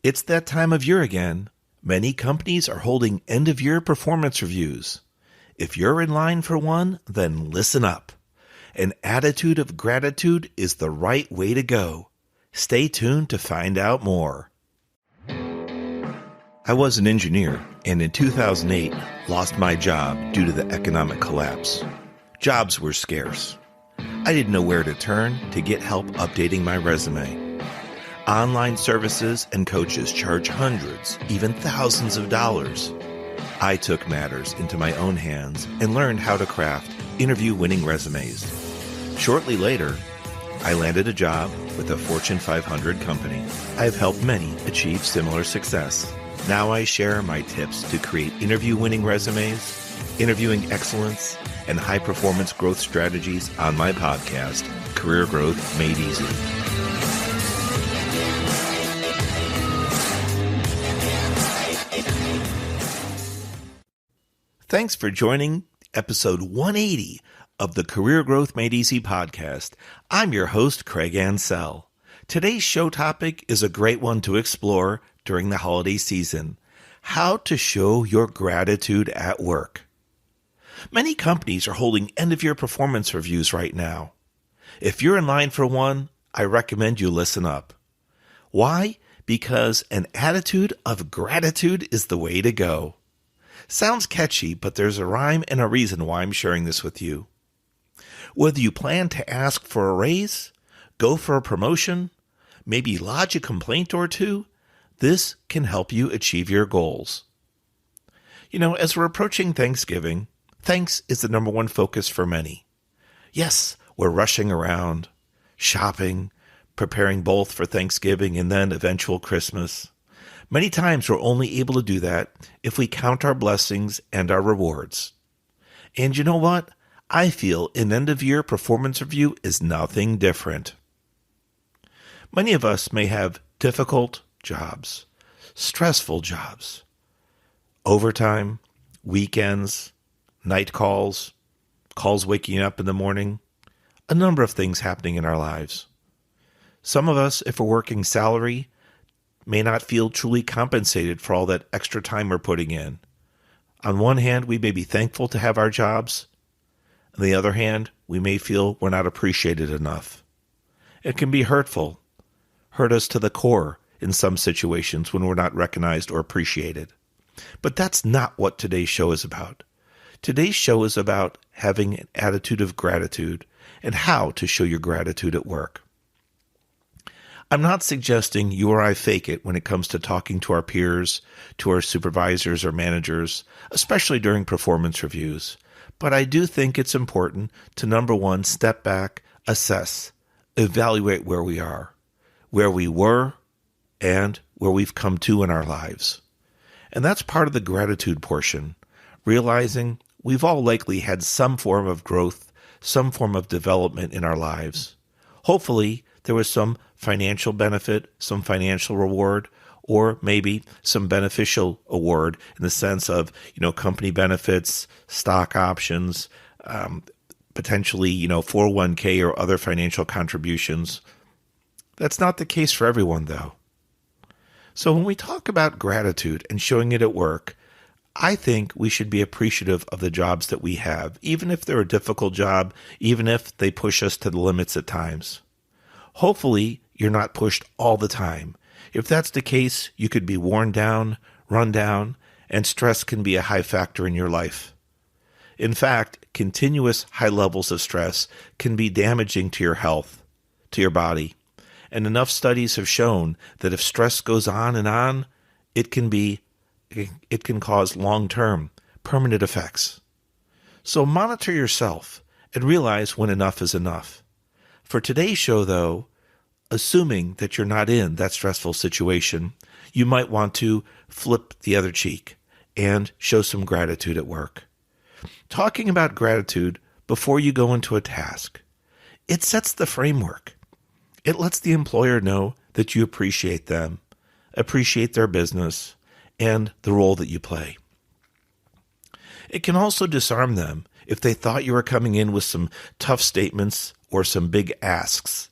It's that time of year again. Many companies are holding end-of-year performance reviews. If you're in line for one, then listen up. An attitude of gratitude is the right way to go. Stay tuned to find out more. I was an engineer, and in 2008, lost my job due to the economic collapse. Jobs were scarce. I didn't know where to turn to get help updating my resume. Online services and coaches charge hundreds, even thousands of dollars. I took matters into my own hands and learned how to craft interview-winning resumes. Shortly later, I landed a job with a Fortune 500 company. I've helped many achieve similar success. Now I share my tips to create interview-winning resumes, interviewing excellence, and high-performance growth strategies on my podcast, Career Growth Made Easy. Thanks for joining episode 180 of the Career Growth Made Easy podcast. I'm your host, Craig Ansell. Today's show topic is a great one to explore during the holiday season: how to show your gratitude at work. Many companies are holding end-of-year performance reviews right now. If you're in line for one, I recommend you listen up. Why? Because an attitude of gratitude is the way to go. Sounds catchy, but there's a rhyme and a reason why I'm sharing this with you. Whether you plan to ask for a raise, go for a promotion, maybe lodge a complaint or two, this can help you achieve your goals. As we're approaching Thanksgiving, thanks is the number one focus for many. Yes, we're rushing around, shopping, preparing both for Thanksgiving and then eventual Christmas. Many times we're only able to do that if we count our blessings and our rewards. And you know what? I feel an end-of-year performance review is nothing different. Many of us may have difficult jobs, stressful jobs, overtime, weekends, night calls waking up in the morning, a number of things happening in our lives. Some of us, if we're working salary, may not feel truly compensated for all that extra time we're putting in. On one hand, we may be thankful to have our jobs. On the other hand, we may feel we're not appreciated enough. It can be hurtful, hurt us to the core in some situations when we're not recognized or appreciated. But that's not what today's show is about. Today's show is about having an attitude of gratitude and how to show your gratitude at work. I'm not suggesting you or I fake it when it comes to talking to our peers, to our supervisors or managers, especially during performance reviews. But I do think it's important to, number one, step back, assess, evaluate where we are, where we were, and where we've come to in our lives. And that's part of the gratitude portion, realizing we've all likely had some form of growth, some form of development in our lives. Hopefully, there was some financial benefit, some financial reward, or maybe some beneficial award in the sense of, company benefits, stock options, potentially, 401k or other financial contributions. That's not the case for everyone, though. So when we talk about gratitude and showing it at work, I think we should be appreciative of the jobs that we have, even if they're a difficult job, even if they push us to the limits at times. Hopefully, you're not pushed all the time. If that's the case, you could be worn down, run down, and stress can be a high factor in your life. In fact, continuous high levels of stress can be damaging to your health, to your body. And enough studies have shown that if stress goes on, it can cause long-term, permanent effects. So monitor yourself and realize when enough is enough. For today's show, though, assuming that you're not in that stressful situation, you might want to flip the other cheek and show some gratitude at work. Talking about gratitude before you go into a task, it sets the framework. It lets the employer know that you appreciate them, appreciate their business, and the role that you play. It can also disarm them if they thought you were coming in with some tough statements or some big asks.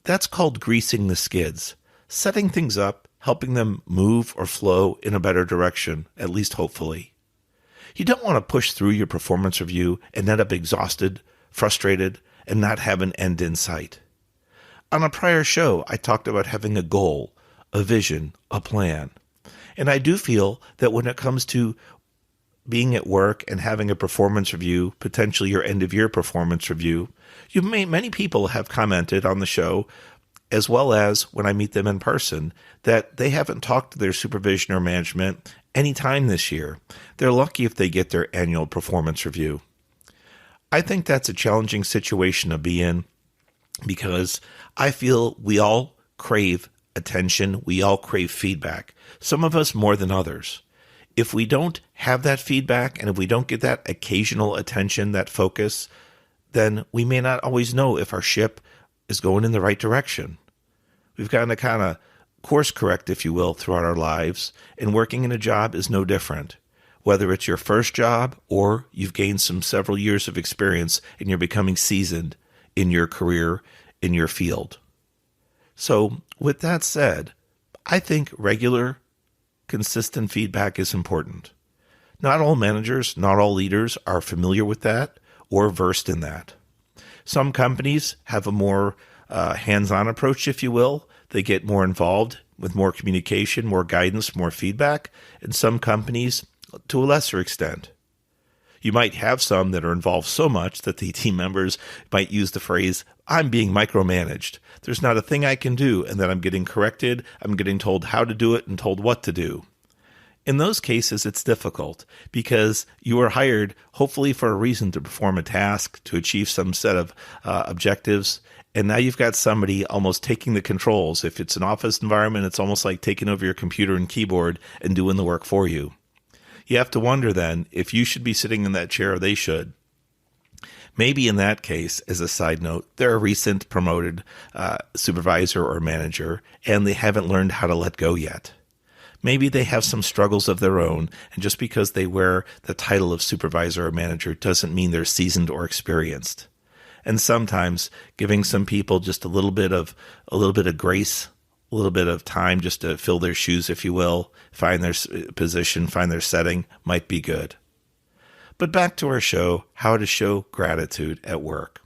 That's called greasing the skids. setting things up, helping them move or flow in a better direction, at least hopefully. You don't want to push through your performance review and end up exhausted, frustrated, and not have an end in sight. On a prior show, I talked about having a goal, a vision, a plan. And I do feel that when it comes to being at work and having a performance review, potentially your end-of-year performance review, many people have commented on the show, as well as when I meet them in person, that they haven't talked to their supervision or management any time this year. They're lucky if they get their annual performance review. I think that's a challenging situation to be in because I feel we all crave attention. We all crave feedback, some of us more than others. If we don't have that feedback and if we don't get that occasional attention, that focus, then we may not always know if our ship is going in the right direction. We've got to kind of course correct, if you will, throughout our lives, and working in a job is no different. Whether it's your first job or you've gained several years of experience and you're becoming seasoned in your career, in your field. So with that said, I think regular, consistent feedback is important. Not all managers, not all leaders are familiar with that or versed in that. Some companies have a more hands-on approach, if you will. They get more involved with more communication, more guidance, more feedback, and some companies to a lesser extent. You might have some that are involved so much that the team members might use the phrase, I'm being micromanaged. There's not a thing I can do, and then I'm getting corrected, I'm getting told how to do it and told what to do. In those cases, it's difficult because you are hired hopefully for a reason to perform a task, to achieve some set of objectives, and now you've got somebody almost taking the controls. If it's an office environment, it's almost like taking over your computer and keyboard and doing the work for you. You have to wonder then if you should be sitting in that chair or they should. Maybe in that case, as a side note, they're a recent promoted supervisor or manager, and they haven't learned how to let go yet. Maybe they have some struggles of their own, and just because they wear the title of supervisor or manager doesn't mean they're seasoned or experienced. And sometimes giving some people just a little bit of grace, a little bit of time just to fill their shoes, if you will, find their position, find their setting, might be good. But back to our show, how to show gratitude at work.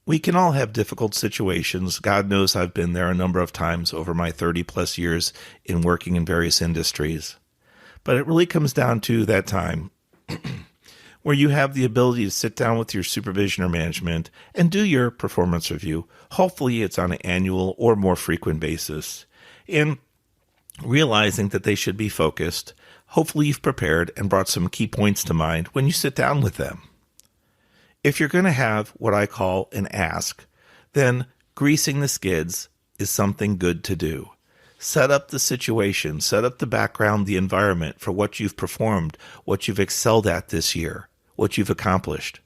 We can all have difficult situations. God knows I've been there a number of times over my 30 plus years in working in various industries. But it really comes down to that time where you have the ability to sit down with your supervision or management and do your performance review. Hopefully it's on an annual or more frequent basis. And realizing that they should be focused, hopefully you've prepared and brought some key points to mind when you sit down with them. If you're going to have what I call an ask, then greasing the skids is something good to do. Set up the situation, set up the background, the environment for what you've performed, what you've excelled at this year, what you've accomplished.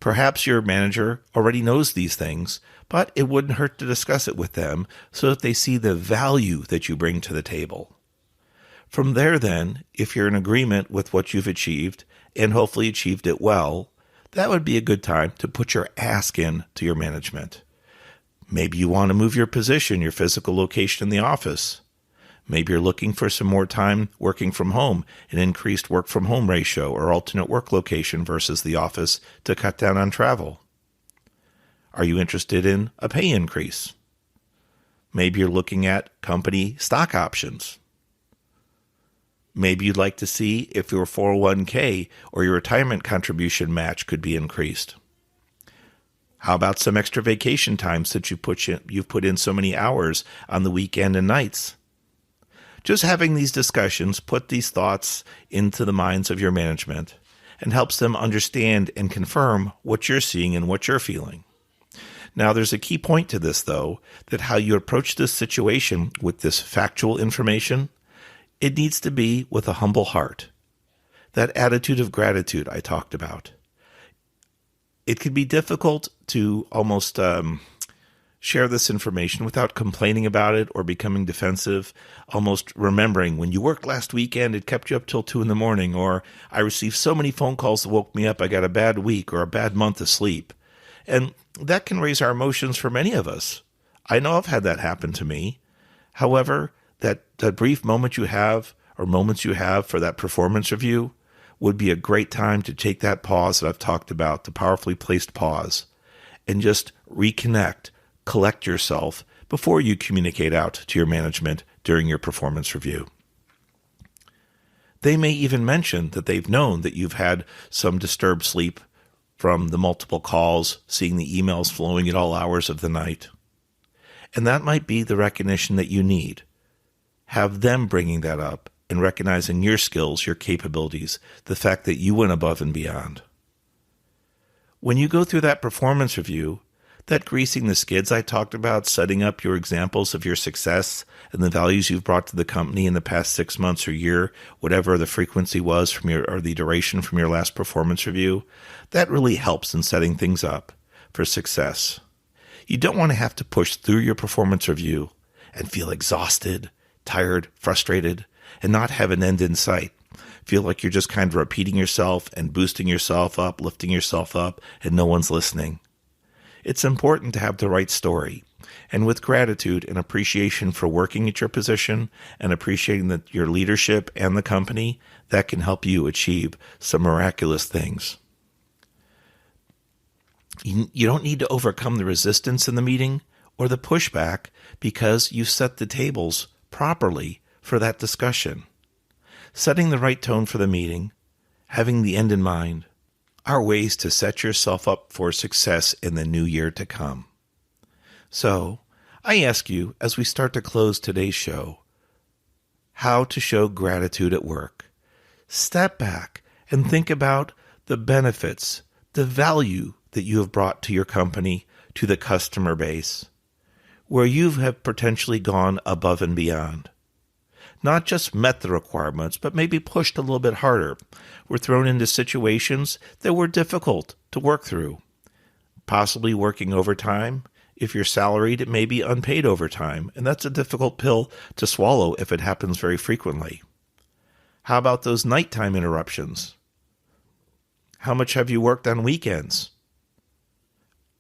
Perhaps your manager already knows these things, but it wouldn't hurt to discuss it with them so that they see the value that you bring to the table. From there then, if you're in agreement with what you've achieved and hopefully achieved it well, that would be a good time to put your ask in to your management. Maybe you want to move your position, your physical location in the office. Maybe you're looking for some more time working from home, an increased work from home ratio or alternate work location versus the office to cut down on travel. Are you interested in a pay increase? Maybe you're looking at company stock options. Maybe you'd like to see if your 401k or your retirement contribution match could be increased. How about some extra vacation time since you've put in so many hours on the weekend and nights? Just having these discussions put these thoughts into the minds of your management and helps them understand and confirm what you're seeing and what you're feeling. Now, there's a key point to this, though, that how you approach this situation with this factual information, it needs to be with a humble heart. That attitude of gratitude I talked about. It can be difficult to almost share this information without complaining about it or becoming defensive, almost remembering when you worked last weekend, it kept you up till 2 a.m, or I received so many phone calls that woke me up, I got a bad week or a bad month of sleep. And that can raise our emotions for many of us. I know I've had that happen to me. However, that brief moment you have or moments you have for that performance review would be a great time to take that pause that I've talked about, the powerfully placed pause, and just reconnect, collect yourself before you communicate out to your management during your performance review. They may even mention that they've known that you've had some disturbed sleep from the multiple calls, seeing the emails flowing at all hours of the night. And that might be the recognition that you need. Have them bringing that up and recognizing your skills, your capabilities, the fact that you went above and beyond. When you go through that performance review, that greasing the skids I talked about, setting up your examples of your success and the values you've brought to the company in the past 6 months or year, whatever the frequency was from or the duration from your last performance review, that really helps in setting things up for success. You don't want to have to push through your performance review and feel exhausted, tired, frustrated, and not have an end in sight. Feel like you're just kind of repeating yourself and boosting yourself up, lifting yourself up, and no one's listening. It's important to have the right story, and with gratitude and appreciation for working at your position and appreciating your leadership and the company, that can help you achieve some miraculous things. You don't need to overcome the resistance in the meeting or the pushback because you set the tables properly for that discussion. Setting the right tone for the meeting, having the end in mind, are ways to set yourself up for success in the new year to come. So, I ask you, as we start to close today's show, how to show gratitude at work. Step back and think about the benefits, the value that you have brought to your company, to the customer base, where you have potentially gone above and beyond. Not just met the requirements, but maybe pushed a little bit harder. We're thrown into situations that were difficult to work through. Possibly working overtime. If you're salaried, it may be unpaid overtime, and that's a difficult pill to swallow if it happens very frequently. How about those nighttime interruptions? How much have you worked on weekends?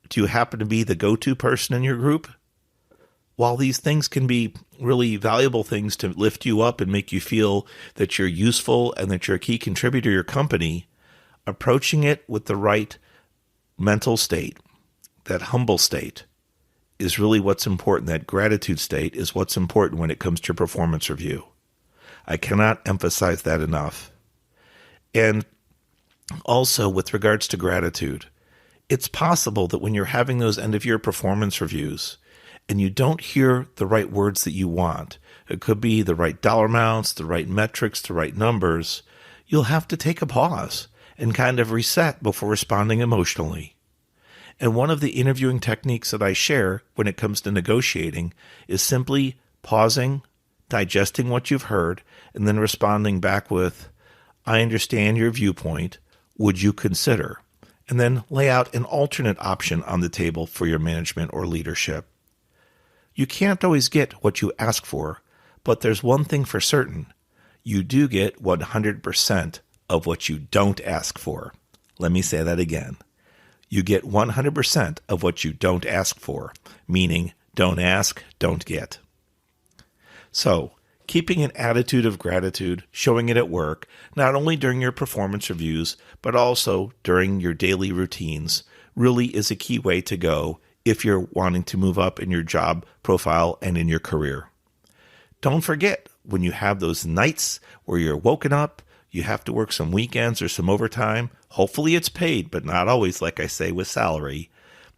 Do you happen to be the go-to person in your group? While these things can be really valuable things to lift you up and make you feel that you're useful and that you're a key contributor to your company, approaching it with the right mental state, that humble state, is really what's important. That gratitude state is what's important when it comes to your performance review. I cannot emphasize that enough. And also with regards to gratitude, it's possible that when you're having those end-of-year performance reviews, and you don't hear the right words that you want, it could be the right dollar amounts, the right metrics, the right numbers, you'll have to take a pause and kind of reset before responding emotionally. And one of the interviewing techniques that I share when it comes to negotiating is simply pausing, digesting what you've heard, and then responding back with, I understand your viewpoint. Would you consider? And then lay out an alternate option on the table for your management or leadership. You can't always get what you ask for, but there's one thing for certain. You do get 100% of what you don't ask for. Let me say that again. You get 100% of what you don't ask for, meaning don't ask, don't get. So, keeping an attitude of gratitude, showing it at work, not only during your performance reviews, but also during your daily routines, really is a key way to go if you're wanting to move up in your job profile and in your career. Don't forget, when you have those nights where you're woken up, you have to work some weekends or some overtime, hopefully it's paid, but not always, like I say, with salary,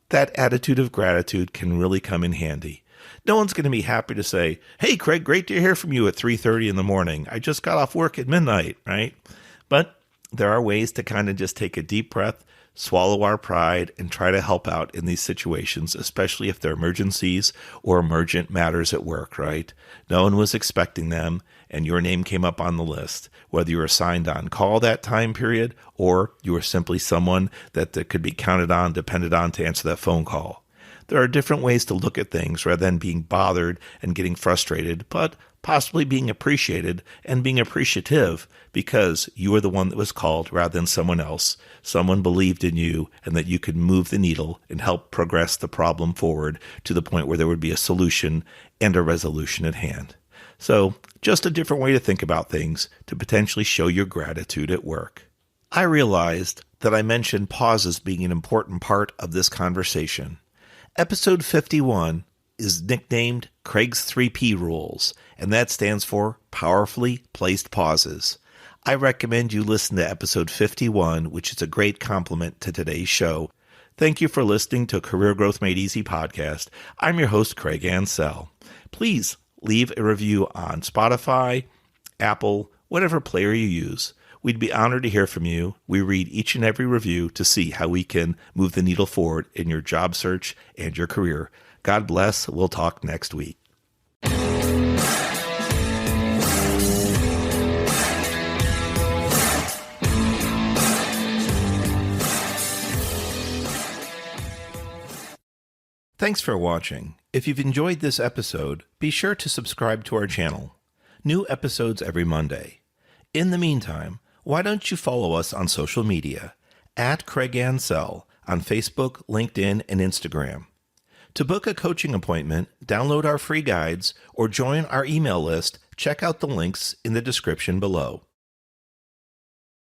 that attitude of gratitude can really come in handy. No one's going to be happy to say, hey, Craig, great to hear from you at 3:30 in the morning. I just got off work at midnight, right? But there are ways to kind of just take a deep breath, swallow our pride, and try to help out in these situations, especially if they're emergencies or emergent matters at work, right? No one was expecting them, and your name came up on the list, whether you were assigned on call that time period or you were simply someone that could be counted on, depended on to answer that phone call. There are different ways to look at things rather than being bothered and getting frustrated, but possibly being appreciated and being appreciative because you were the one that was called rather than someone else. Someone believed in you and that you could move the needle and help progress the problem forward to the point where there would be a solution and a resolution at hand. So, just a different way to think about things to potentially show your gratitude at work. I realized that I mentioned pauses being an important part of this conversation. Episode 51 is nicknamed Craig's 3P Rules, and that stands for Powerfully Placed Pauses. I recommend you listen to episode 51, which is a great complement to today's show. Thank you for listening to Career Growth Made Easy podcast. I'm your host, Craig Ansell. Please leave a review on Spotify, Apple, whatever player you use. We'd be honored to hear from you. We read each and every review to see how we can move the needle forward in your job search and your career. God bless. We'll talk next week. Thanks for watching. If you've enjoyed this episode, be sure to subscribe to our channel. New episodes every Monday. In the meantime, why don't you follow us on social media at Craig Ansell on Facebook, LinkedIn, and Instagram. To book a coaching appointment, download our free guides, or join our email list, check out the links in the description below.